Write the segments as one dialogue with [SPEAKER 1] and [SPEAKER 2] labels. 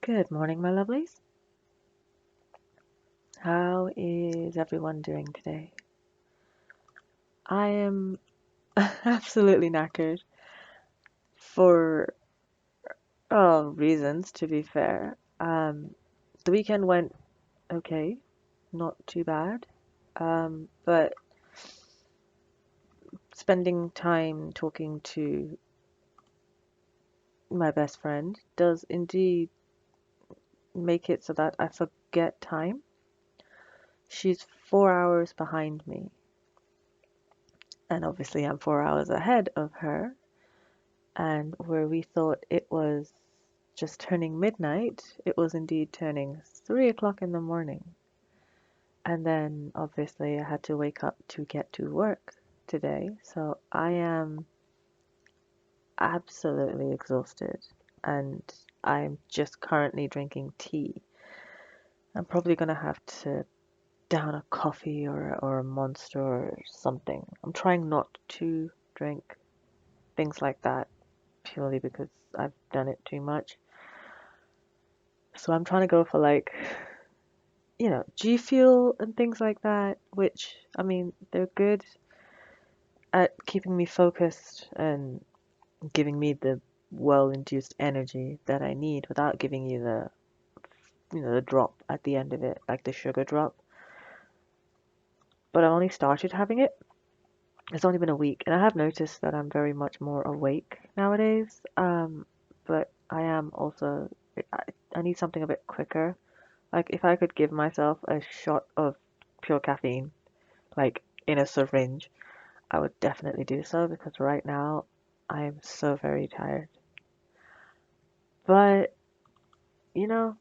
[SPEAKER 1] Good morning, my lovelies. How is everyone doing today? I am absolutely knackered for reasons, to be fair. The weekend went okay, not too bad. But spending time talking to my best friend does indeed make it so that I forget time. She's 4 hours behind me, and obviously I'm 4 hours ahead of her. And where we thought it was just turning midnight, it was indeed turning 3 o'clock in the morning. And then obviously I had to wake up to get to work today. So I am absolutely exhausted and I'm just currently drinking tea. I'm probably gonna have to down a coffee or a monster or something. I'm trying not to drink things like that purely because I've done it too much. So I'm trying to go for like, G Fuel and things like that, which, I mean, they're good at keeping me focused and giving me the well-induced energy that I need without giving you the drop at the end of it, like the sugar drop. But I only started having it. It's only been a week, and I have noticed that I'm very much more awake nowadays. But I am also, I, I need something a bit quicker. Like if I could give myself a shot of pure caffeine, like in a syringe, I would definitely do so because right now I am so very tired. But, you know,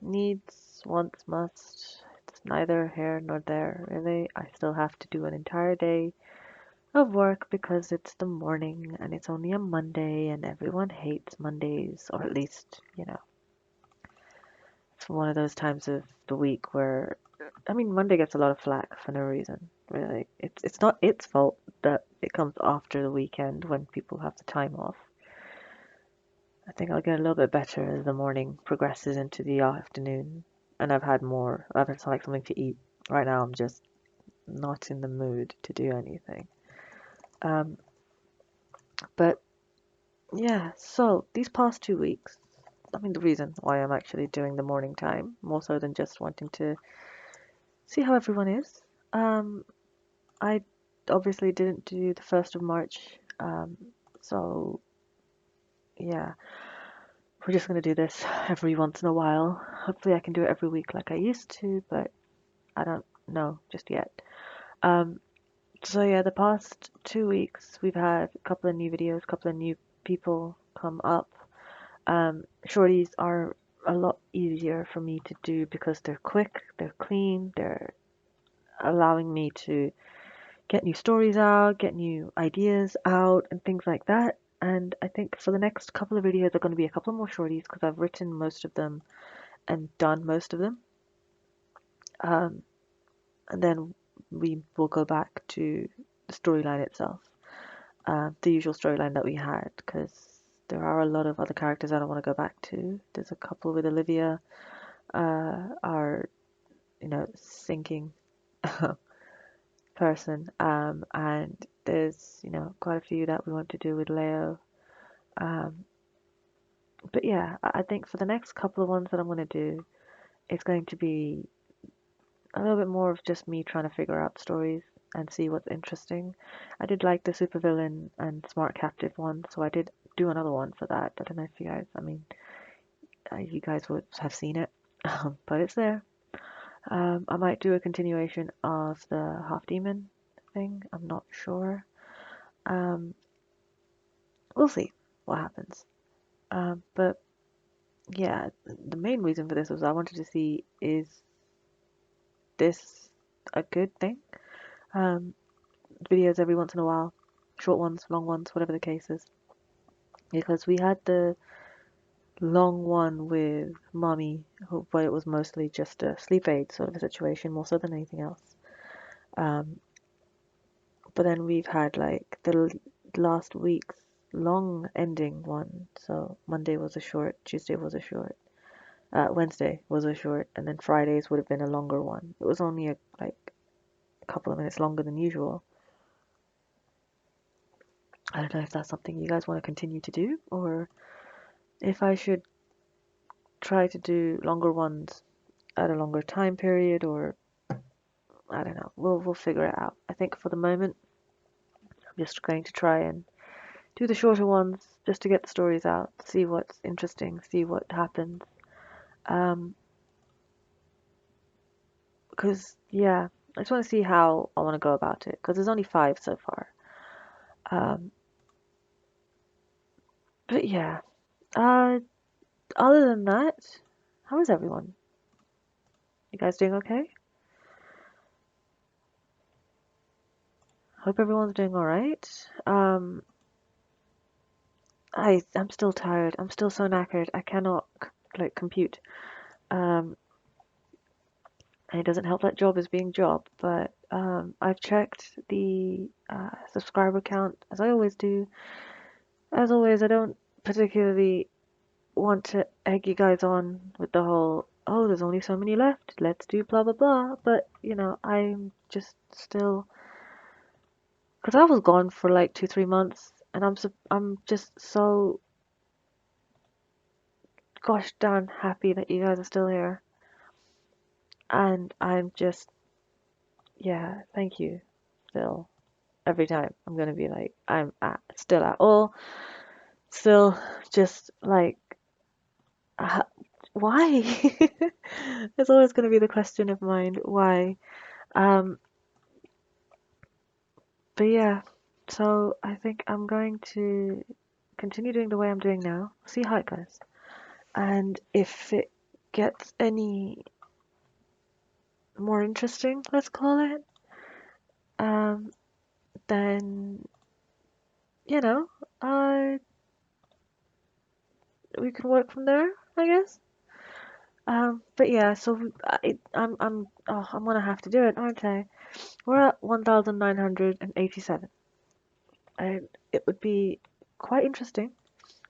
[SPEAKER 1] needs, wants, must. It's neither here nor there, really. I still have to do an entire day of work because it's the morning and it's only a Monday and everyone hates Mondays, or at least, it's one of those times of the week where, I mean, Monday gets a lot of flack for no reason, really. It's not its fault that it comes after the weekend when people have the time off. I think I'll get a little bit better as the morning progresses into the afternoon and I've had like something to eat. Right now I'm just not in the mood to do anything. Um, but yeah, so these past 2 weeks, I mean, the reason why I'm actually doing the morning time, more so than just wanting to see how everyone is. I obviously didn't do the 1st of March, so yeah, we're just gonna do this every once in a while. Hopefully I can do it every week like I used to, but I don't know just yet. Um, so yeah, the past 2 weeks we've had a couple of new videos, a couple of new people come up. Shorties are a lot easier for me to do because they're quick, they're clean, they're allowing me to get new stories out, get new ideas out, and things like that. And I think for the next couple of videos are going to be a couple more shorties because I've written most of them and done most of them. Um, and then we will go back to the storyline itself, the usual storyline that we had, because there are a lot of other characters I don't want to go back to. There's a couple with Olivia, our, sinking person, and there's, quite a few that we want to do with Leo. Um, but yeah, I think for the next couple of ones that I'm going to do, it's going to be a little bit more of just me trying to figure out stories and see what's interesting. I did like the supervillain and smart captive one, so I did do another one for that. I don't know if you guys, I mean, you guys would have seen it, but it's there. I might do a continuation of the half demon thing. I'm not sure. Um, we'll see what happens. But yeah, the main reason for this was I wanted to see, is this a good thing? Um, Videos every once in a while, short ones, long ones, whatever the case is. Because we had the long one with Mommy, but it was mostly just a sleep aid sort of a situation, more so than anything else. Um, but then we've had like the last week's long ending one. So Monday was a short, Tuesday was a short. Wednesday was a short, and then Fridays would have been a longer one. It was only like a couple of minutes longer than usual. I don't know if that's something you guys want to continue to do, or if I should try to do longer ones at a longer time period, or I don't know. We'll figure it out. I think for the moment, I'm just going to try and do the shorter ones just to get the stories out, see what's interesting, see what happens. Um, because yeah, I just want to see how I want to go about it. Because there's only 5 so far. Um, but yeah. Other than that, how is everyone? You guys doing okay? Hope everyone's doing all right. I'm still tired. I'm still so knackered. I cannot like compute. Um, and it doesn't help that job is being job, but I've checked the subscriber count as I always do. As always, I don't particularly want to egg you guys on with the whole, oh, there's only so many left, let's do blah blah blah. But I'm just still, because I was gone for like 2 3 months, and I'm just so gosh darn happy that you guys are still here, and I'm just yeah, thank you. Still, every time I'm gonna be like, still at all, still just like, uh, why? It's always gonna be the question of mine, why? Um, but yeah, so I think I'm going to continue doing the way I'm doing now, see how it goes. And if it gets any more interesting, let's call it, um, then, you know, uh, we can work from there, I guess. But yeah, so I'm gonna have to do it, aren't I? We're at 1,987, and it would be quite interesting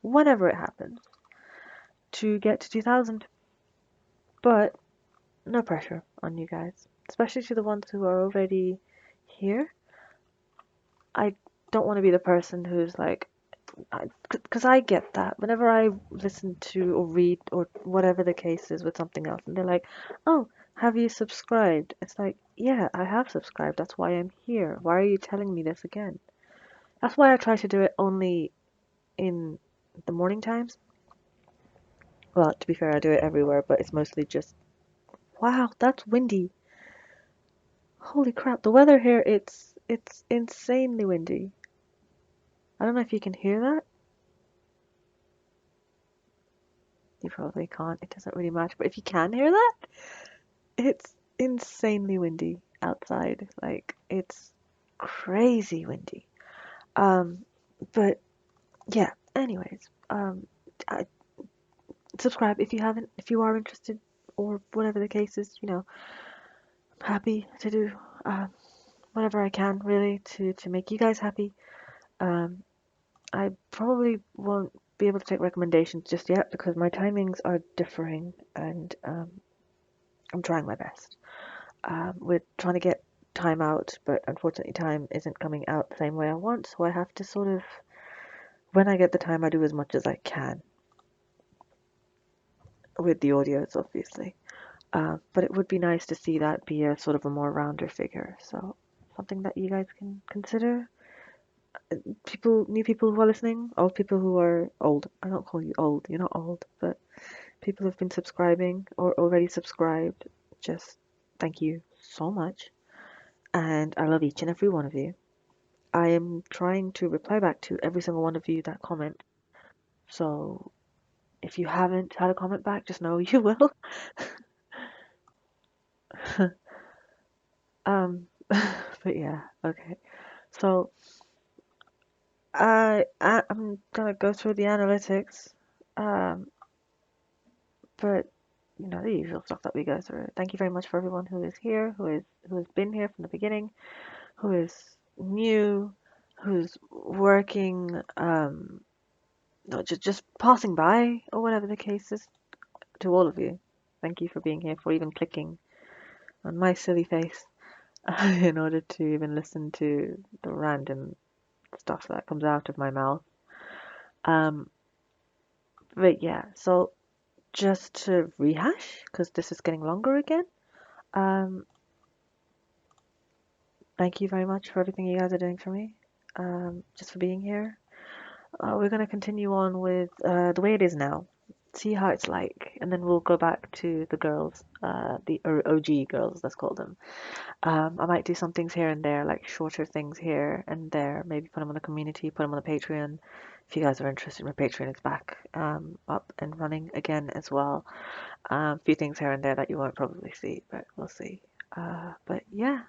[SPEAKER 1] whenever it happens to get to 2,000. But no pressure on you guys, especially to the ones who are already here. I don't want to be the person who's like, because I get that whenever I listen to or read or whatever the case is with something else, and they're like, "Oh, have you subscribed?" It's like, yeah, I have subscribed. That's why I'm here. Why are you telling me this again? That's why I try to do it only in the morning times. Well, to be fair, I do it everywhere, but it's mostly just, wow, that's windy. Holy crap, the weather here, it's insanely windy. I don't know if you can hear that. You probably can't. It doesn't really matter. But if you can hear that, it's insanely windy outside. Like it's crazy windy. Um, but yeah. Anyways, I, subscribe if you haven't. If you are interested, or whatever the case is, I'm happy to do whatever I can really to make you guys happy. Um, I probably won't be able to take recommendations just yet because my timings are differing, and I'm trying my best. We're trying to get time out, but unfortunately, time isn't coming out the same way I want, so I have to sort of, when I get the time, I do as much as I can with the audios, obviously. But it would be nice to see that be a sort of a more rounder figure. So something that you guys can consider. New people who are listening, old people who are old. I don't call you old, you're not old, but people who've been subscribing or already subscribed, just thank you so much. And I love each and every one of you. I am trying to reply back to every single one of you that comment. So if you haven't had a comment back, just know you will. But yeah, okay. So I'm gonna go through the analytics, um, but the usual stuff that we go through. Thank you very much for everyone who is here, who has been here from the beginning, who is new, who's working, no, just passing by or whatever the case is. to all of you. Thank you for being here, for even clicking on my silly face in order to even listen to the random stuff that comes out of my mouth. Um, but yeah, so just to rehash, because this is getting longer again. Um, Thank you very much for everything you guys are doing for me. Just for being here. We're gonna continue on with the way it is now. See how it's like, and then we'll go back to the girls, the OG girls, let's call them. I might do some things here and there, like shorter things here and there. Maybe put them on the community, put them on the Patreon. If you guys are interested, my Patreon is back up and running again as well. A few things here and there that you won't probably see, but we'll see. But yeah,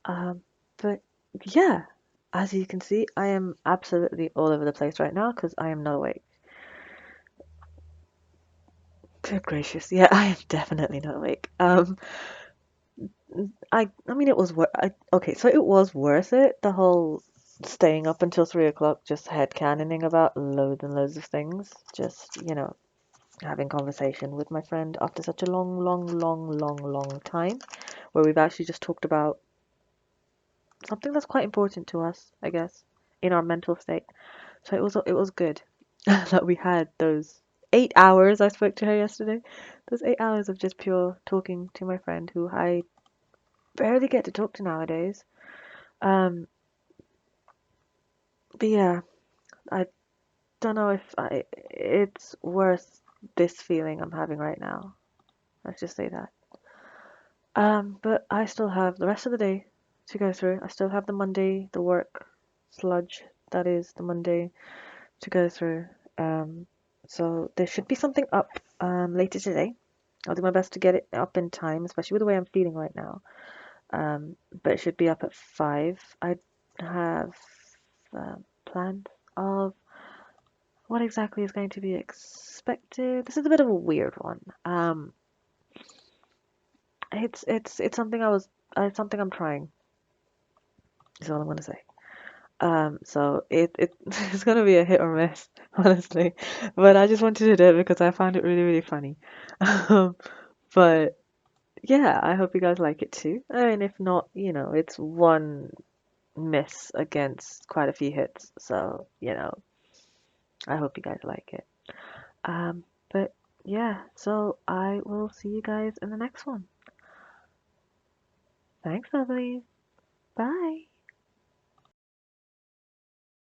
[SPEAKER 1] um, but yeah, as you can see, I am absolutely all over the place right now because I am not awake. Good gracious, yeah, I am definitely not awake. I mean, it was okay, so it was worth it. The whole staying up until 3 o'clock, just headcanoning about loads and loads of things. Just, having conversation with my friend after such a long, long, long, long, long time, where we've actually just talked about something that's quite important to us, I guess, in our mental state. So it was good that we had those 8 hours. I spoke to her yesterday. Those 8 hours of just pure talking to my friend who I barely get to talk to nowadays. Um, but yeah, I don't know if it's worth this feeling I'm having right now. Let's just say that. But I still have the rest of the day to go through. I still have the Monday, the work sludge that is the Monday to go through. Um, so there should be something up later today. I'll do my best to get it up in time, especially with the way I'm feeling right now. But it should be up at 5. I have plans of what exactly is going to be expected. This is a bit of a weird one. It's something something I'm trying. Is all I'm gonna say. So it's gonna be a hit or miss, honestly. But I just wanted to do it because I found it really, really funny. Um, but yeah, I hope you guys like it too. I mean, if not, it's one miss against quite a few hits. So, I hope you guys like it. But yeah, so I will see you guys in the next one. Thanks, lovely. Bye.